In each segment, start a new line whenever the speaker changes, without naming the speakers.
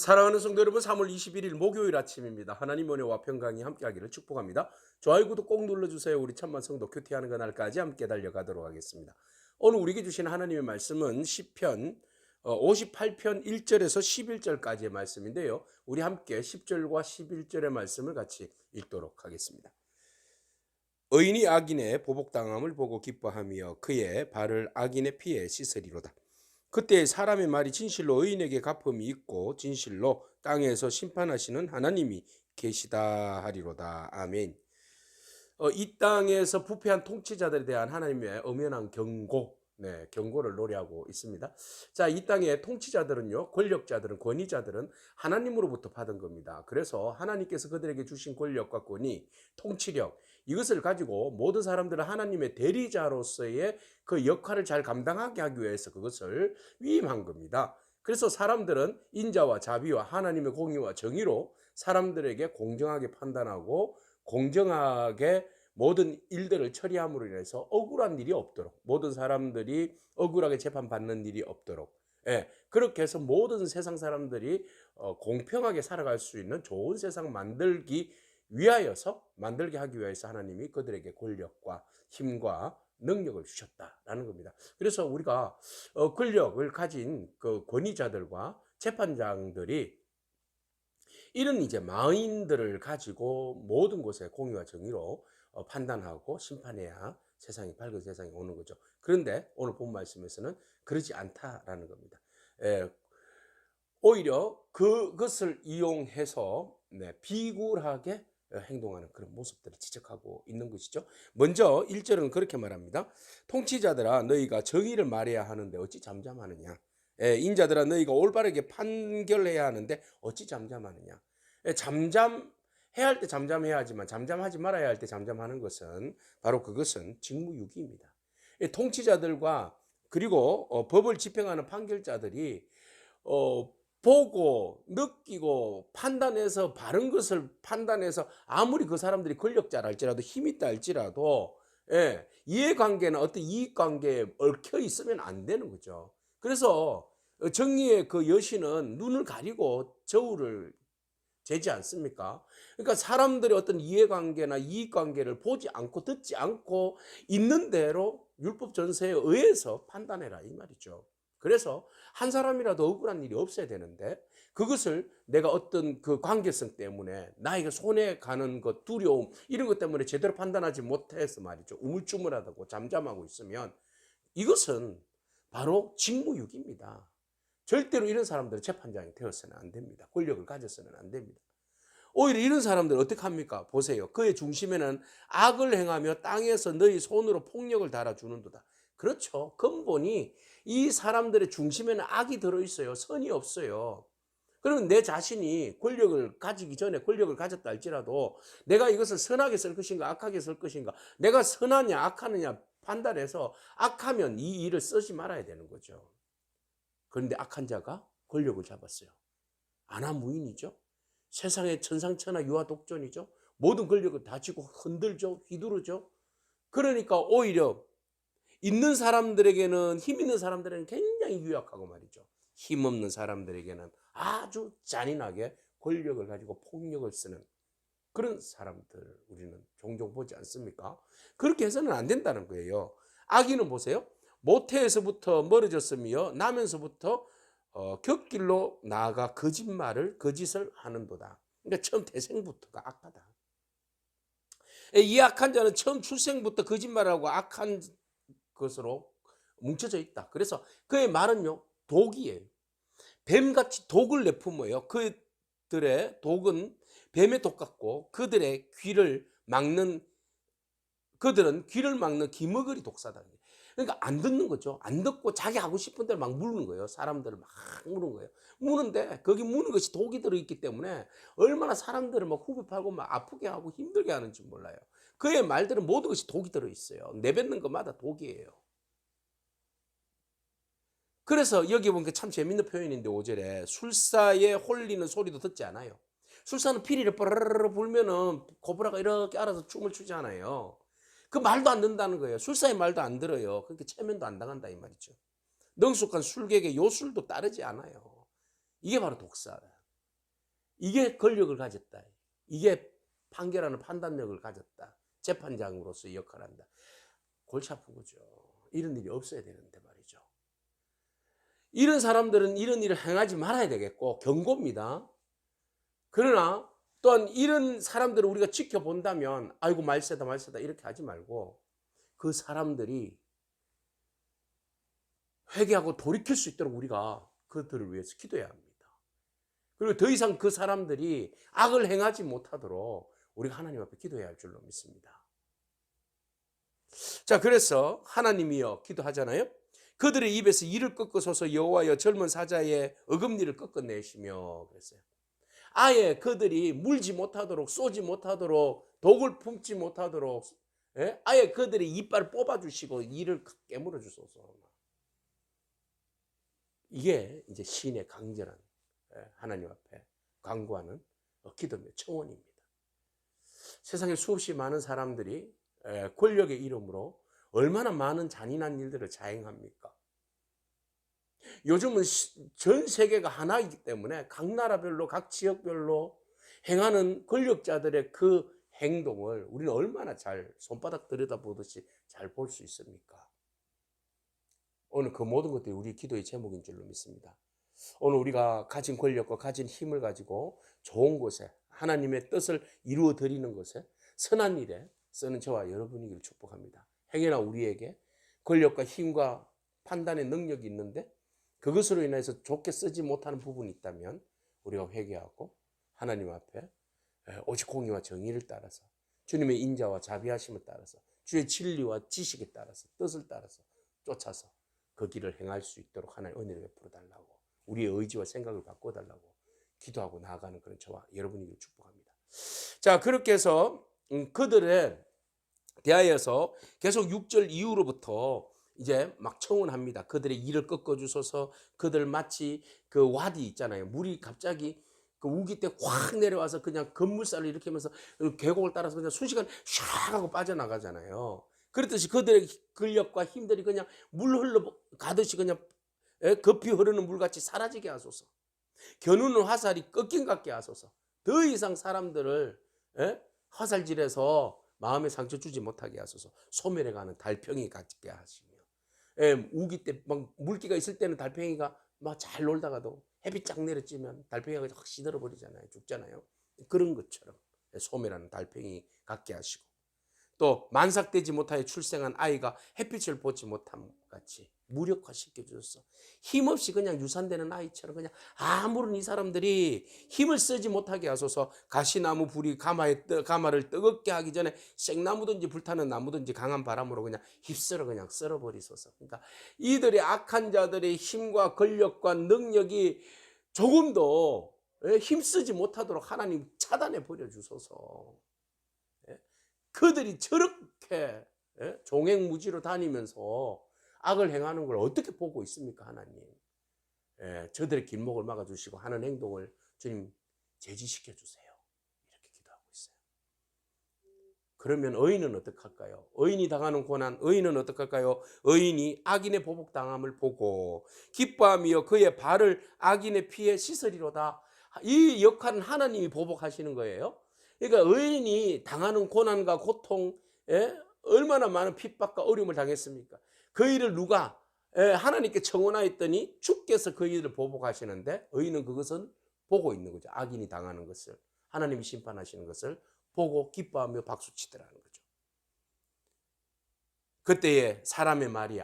사랑하는 성도 여러분, 3월 21일 목요일 아침입니다. 하나님 은혜와 평강이 함께하기를 축복합니다. 좋아요, 구독 꼭 눌러주세요. 우리 참만 성도 큐티하는 그날까지 함께 달려가도록 하겠습니다. 오늘 우리에게 주신 하나님의 말씀은 시편 58편 1절에서 11절까지의 말씀인데요. 우리 함께 10절과 11절의 말씀을 같이 읽도록 하겠습니다. 의인이 악인의 보복당함을 보고 기뻐하며 그의 발을 악인의 피에 씻으리로다. 그때 사람의 말이 진실로 의인에게 갚음이 있고 진실로 땅에서 심판하시는 하나님이 계시다 하리로다. 아멘. 이 땅에서 부패한 통치자들에 대한 하나님의 엄연한 경고, 경고를 노래하고 있습니다. 자, 이 땅의 통치자들은요, 권력자들은, 권위자들은 하나님으로부터 받은 겁니다. 그래서 하나님께서 그들에게 주신 권력과 권위, 통치력, 이것을 가지고 모든 사람들은 하나님의 대리자로서의 그 역할을 잘 감당하게 하기 위해서 그것을 위임한 겁니다. 그래서 사람들은 인자와 자비와 하나님의 공의와 정의로 사람들에게 공정하게 판단하고 공정하게 모든 일들을 처리함으로 인해서 억울한 일이 없도록, 모든 사람들이 억울하게 재판받는 일이 없도록, 그렇게 해서 모든 세상 사람들이 공평하게 살아갈 수 있는 좋은 세상 만들게 하기 위해서 하나님이 그들에게 권력과 힘과 능력을 주셨다라는 겁니다. 그래서 우리가 권력을 가진 그 권위자들과 재판장들이 이런 이제 마인드를 가지고 모든 곳에 공의와 정의로 판단하고 심판해야 세상이 밝은 세상이 오는 거죠. 그런데 오늘 본 말씀에서는 그러지 않다라는 겁니다. 오히려 그것을 이용해서 비굴하게 행동하는 그런 모습들을 지적하고 있는 것이죠. 먼저 1절은 그렇게 말합니다. 통치자들아 너희가 정의를 말해야 하는데 어찌 잠잠하느냐. 인자들아 너희가 올바르게 판결해야 하는데 어찌 잠잠하느냐. 잠잠해야 할 때 잠잠해야 하지만 잠잠하지 말아야 할 때 잠잠하는 것은 바로 그것은 직무유기입니다. 통치자들과 그리고 법을 집행하는 판결자들이 보고 느끼고 판단해서 바른 것을 판단해서 아무리 그 사람들이 권력자라 할지라도 힘 있다 할지라도 이해관계나 어떤 이익관계에 얽혀 있으면 안 되는 거죠. 그래서 정의의 그 여신은 눈을 가리고 저울을 재지 않습니까? 그러니까 사람들의 어떤 이해관계나 이익관계를 보지 않고 듣지 않고 있는 대로 율법 전세에 의해서 판단해라 이 말이죠. 그래서 한 사람이라도 억울한 일이 없어야 되는데 그것을 내가 어떤 그 관계성 때문에 나에게 손해 가는 것, 두려움 이런 것 때문에 제대로 판단하지 못해서 말이죠. 우물쭈물하다고 잠잠하고 있으면 이것은 바로 직무유기입니다. 절대로 이런 사람들은 재판장이 되어서는 안 됩니다. 권력을 가져서는 안 됩니다. 오히려 이런 사람들 어떻게 합니까? 보세요. 그의 중심에는 악을 행하며 땅에서 너희 손으로 폭력을 달아주는도다. 그렇죠. 근본이 이 사람들의 중심에는 악이 들어있어요. 선이 없어요. 그러면 내 자신이 권력을 가지기 전에 권력을 가졌다 할지라도 내가 이것을 선하게 쓸 것인가 악하게 쓸 것인가 내가 선하냐 악하느냐 판단해서 악하면 이 일을 쓰지 말아야 되는 거죠. 그런데 악한 자가 권력을 잡았어요. 안하무인이죠. 세상의 천상천하 유아독존이죠. 모든 권력을 다 쥐고 흔들죠. 휘두르죠. 그러니까 오히려 있는 사람들에게는 힘 있는 사람들에게는 굉장히 유약하고 말이죠. 힘없는 사람들에게는 아주 잔인하게 권력을 가지고 폭력을 쓰는 그런 사람들 우리는 종종 보지 않습니까? 그렇게 해서는 안 된다는 거예요. 악인은 보세요. 모태에서부터 멀어졌으며 나면서부터 곁길로 나아가 거짓을 하는도다. 그러니까 처음 태생부터가 악하다. 이 악한 자는 처음 출생부터 거짓말하고 악한 것으로 뭉쳐져 있다. 그래서 그의 말은요 독이에요. 뱀같이 독을 내뿜어요. 그들의 독은 뱀의 독 같고 그들은 귀를 막는 기머거리 독사다. 그러니까 안 듣는 거죠. 안 듣고 자기 하고 싶은 대로 막 무는 거예요. 사람들을 막 무는 거예요. 무는데 거기 무는 것이 독이 들어있기 때문에 얼마나 사람들을 막 후벼 팔고 막 아프게 하고 힘들게 하는지 몰라요. 그의 말들은 모든 것이 독이 들어있어요. 내뱉는 것마다 독이에요. 그래서 여기 보니까 참 재밌는 표현인데 5절에 술사의 홀리는 소리도 듣지 않아요. 술사는 피리를 뽀르르르 불면은 코브라가 이렇게 알아서 춤을 추잖아요. 그 말도 안 듣는다는 거예요. 술사의 말도 안 들어요. 그러니까 체면도 안 당한다 이 말이죠. 능숙한 술객의 요술도 따르지 않아요. 이게 바로 독사다. 이게 권력을 가졌다. 이게 판결하는 판단력을 가졌다. 재판장으로서 역할한다. 골치 아픈 거죠. 이런 일이 없어야 되는데 말이죠. 이런 사람들은 이런 일을 행하지 말아야 되겠고 경고입니다. 그러나 또한 이런 사람들을 우리가 지켜본다면 아이고 말세다 말세다 이렇게 하지 말고 그 사람들이 회개하고 돌이킬 수 있도록 우리가 그들을 위해서 기도해야 합니다. 그리고 더 이상 그 사람들이 악을 행하지 못하도록 우리가 하나님 앞에 기도해야 할 줄로 믿습니다. 자, 그래서 하나님이여 기도하잖아요. 그들의 입에서 이를 꺾으소서 여호와여 젊은 사자의 어금니를 꺾어내시며 그랬어요. 아예 그들이 물지 못하도록 쏘지 못하도록 독을 품지 못하도록 아예 그들의 이빨을 뽑아주시고 이를 깨물어 주소서. 이게 이제 시인의 강렬한 하나님 앞에 간구하는 기도며 청원입니다. 세상에 수없이 많은 사람들이 권력의 이름으로 얼마나 많은 잔인한 일들을 자행합니까? 요즘은 전 세계가 하나이기 때문에 각 나라별로 각 지역별로 행하는 권력자들의 그 행동을 우리는 얼마나 잘 손바닥 들여다보듯이 잘 볼 수 있습니까? 오늘 그 모든 것들이 우리 기도의 제목인 줄로 믿습니다. 오늘 우리가 가진 권력과 가진 힘을 가지고 좋은 곳에 하나님의 뜻을 이루어 드리는 것에 선한 일에 쓰는 저와 여러분이기를 축복합니다. 행여나 우리에게 권력과 힘과 판단의 능력이 있는데 그것으로 인해서 좋게 쓰지 못하는 부분이 있다면 우리가 회개하고 하나님 앞에 오직 공의와 정의를 따라서 주님의 인자와 자비하심을 따라서 주의 진리와 지식에 따라서 뜻을 따라서 쫓아서 그 길을 행할 수 있도록 하나님 은혜를 베풀어 달라고 우리의 의지와 생각을 바꿔달라고 기도하고 나아가는 그런 저와 여러분이기를 축복합니다. 자, 그렇게 해서 그들에 대하여서 계속 6절 이후로부터 이제 막 청원합니다. 그들의 이를 꺾어주소서. 그들 마치 그 와디 있잖아요. 물이 갑자기 그 우기 때 확 내려와서 그냥 급물살을 일으키면서 계곡을 따라서 그냥 순식간에 샥 하고 빠져나가잖아요. 그렇듯이 그들의 근력과 힘들이 그냥 물 흘러가듯이 그냥 급히 흐르는 물같이 사라지게 하소서. 겨누는 화살이 꺾인 같게 하소서. 더 이상 사람들을 화살질해서 마음에 상처 주지 못하게 하소서. 소멸해가는 달팽이 같게 하시며 우기 때 막 물기가 있을 때는 달팽이가 막 잘 놀다가도 햇빛 쫙 내려지면 달팽이가 확 시들어 버리잖아요. 죽잖아요. 그런 것처럼 소멸하는 달팽이 같게 하시고 또 만삭되지 못하여 출생한 아이가 햇빛을 보지 못함 같이 무력화시켜 주셔서 힘없이 그냥 유산되는 아이처럼 그냥 아무런 이 사람들이 힘을 쓰지 못하게 하소서. 가시나무 불이 가마를 뜨겁게 하기 전에 생나무든지 불타는 나무든지 강한 바람으로 그냥 휩쓸어 그냥 썰어버리소서. 그러니까 이들의 악한 자들의 힘과 권력과 능력이 조금도 힘쓰지 못하도록 하나님 차단해 버려 주소서. 그들이 저렇게 종횡무지로 다니면서 악을 행하는 걸 어떻게 보고 있습니까, 하나님? 저들의 길목을 막아주시고 하는 행동을 주님 제지시켜 주세요. 이렇게 기도하고 있어요. 그러면 의인은 어떻게 할까요? 의인이 당하는 고난, 의인은 어떻게 할까요? 의인이 악인의 보복당함을 보고 기뻐하며 그의 발을 악인의 피에 씻으리로다. 이 역할은 하나님이 보복하시는 거예요. 그러니까 의인이 당하는 고난과 고통, 얼마나 많은 핍박과 어려움을 당했습니까? 그 일을 누가 하나님께 청원하였더니 주께서 그 일을 보복하시는데 의인은 그것은 보고 있는 거죠. 악인이 당하는 것을 하나님이 심판하시는 것을 보고 기뻐하며 박수치더라는 거죠. 그때에 사람의 말이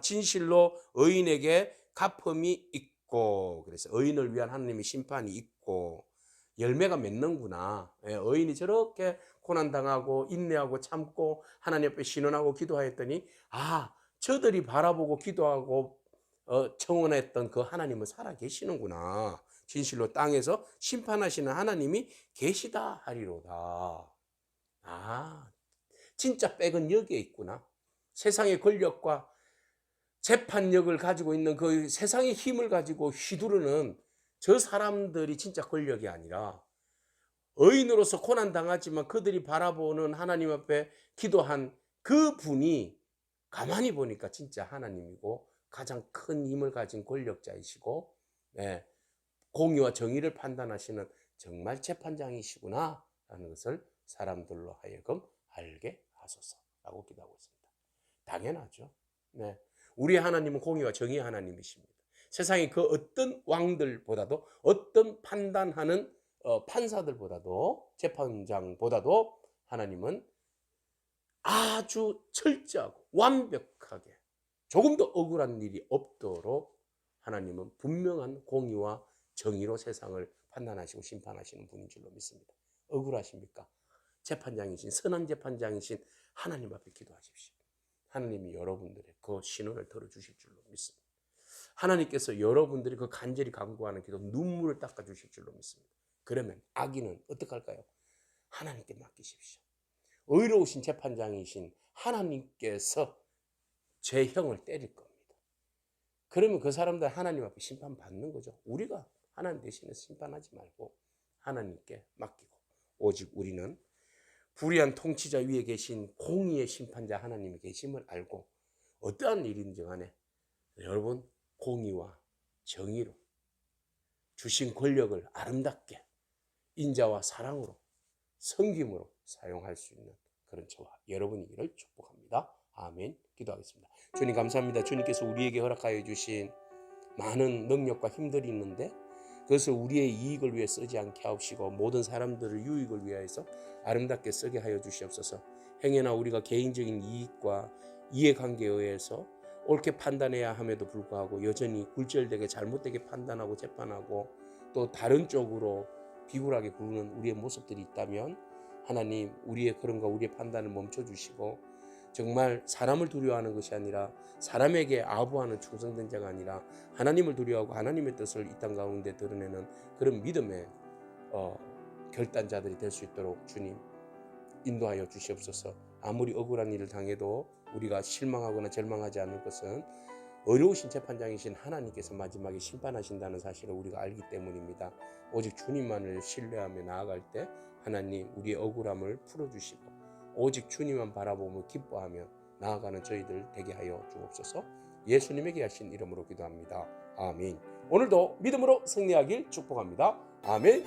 진실로 의인에게 갚음이 있고 그래서 의인을 위한 하나님의 심판이 있고 열매가 맺는구나. 의인이 저렇게 고난당하고 인내하고 참고 하나님 앞에 신원하고 기도하였더니 저들이 바라보고 기도하고 청원했던 그 하나님은 살아계시는구나. 진실로 땅에서 심판하시는 하나님이 계시다 하리로다. 진짜 백은 여기에 있구나. 세상의 권력과 재판력을 가지고 있는 그 세상의 힘을 가지고 휘두르는 저 사람들이 진짜 권력이 아니라 의인으로서 고난당하지만 그들이 바라보는 하나님 앞에 기도한 그 분이 가만히 보니까 진짜 하나님이고 가장 큰 힘을 가진 권력자이시고 공의와 정의를 판단하시는 정말 재판장이시구나 라는 것을 사람들로 하여금 알게 하소서라고 기도하고 있습니다. 당연하죠. 네. 우리 하나님은 공의와 정의의 하나님이십니다. 세상의 그 어떤 왕들보다도, 어떤 판단하는 판사들보다도, 재판장보다도 하나님은 아주 철저하고 완벽하게 조금도 억울한 일이 없도록 하나님은 분명한 공의와 정의로 세상을 판단하시고 심판하시는 분인 줄로 믿습니다. 억울하십니까? 재판장이신, 선한 재판장이신 하나님 앞에 기도하십시오. 하나님이 여러분들의 그 신원을 털어주실 줄로 믿습니다. 하나님께서 여러분들이 그 간절히 간구하는 기도 눈물을 닦아주실 줄로 믿습니다. 그러면 악인은 어떡할까요? 하나님께 맡기십시오. 의로우신 재판장이신 하나님께서 제 형을 때릴 겁니다. 그러면 그 사람들 하나님 앞에 심판받는 거죠. 우리가 하나님 대신에 심판하지 말고 하나님께 맡기고, 오직 우리는 불의한 통치자 위에 계신 공의의 심판자 하나님이 계심을 알고 어떠한 일인지 간에 여러분 공의와 정의로 주신 권력을 아름답게 인자와 사랑으로 섬김으로 사용할 수 있는 그런 저와 여러분이기를 축복합니다. 아멘. 기도하겠습니다. 주님 감사합니다. 주님께서 우리에게 허락하여 주신 많은 능력과 힘들이 있는데 그것을 우리의 이익을 위해 쓰지 않게 하옵시고 모든 사람들의 유익을 위하여서 아름답게 쓰게 하여 주시옵소서. 행여나 우리가 개인적인 이익과 이해관계에 의해서 옳게 판단해야 함에도 불구하고 여전히 굴절되게 잘못되게 판단하고 재판하고 또 다른 쪽으로 비굴하게 구르는 우리의 모습들이 있다면 하나님 우리의 그런가 우리의 판단을 멈춰주시고 정말 사람을 두려워하는 것이 아니라 사람에게 아부하는 충성된 자가 아니라 하나님을 두려워하고 하나님의 뜻을 이 땅 가운데 드러내는 그런 믿음의 결단자들이 될 수 있도록 주님 인도하여 주시옵소서. 아무리 억울한 일을 당해도 우리가 실망하거나 절망하지 않을 것은 어려우신 재판장이신 하나님께서 마지막에 심판하신다는 사실을 우리가 알기 때문입니다. 오직 주님만을 신뢰하며 나아갈 때 하나님 우리의 억울함을 풀어주시고 오직 주님만 바라보며 기뻐하며 나아가는 저희들 되게 하여 주옵소서. 예수님에게 하신 이름으로 기도합니다. 아멘. 오늘도 믿음으로 승리하길 축복합니다. 아멘.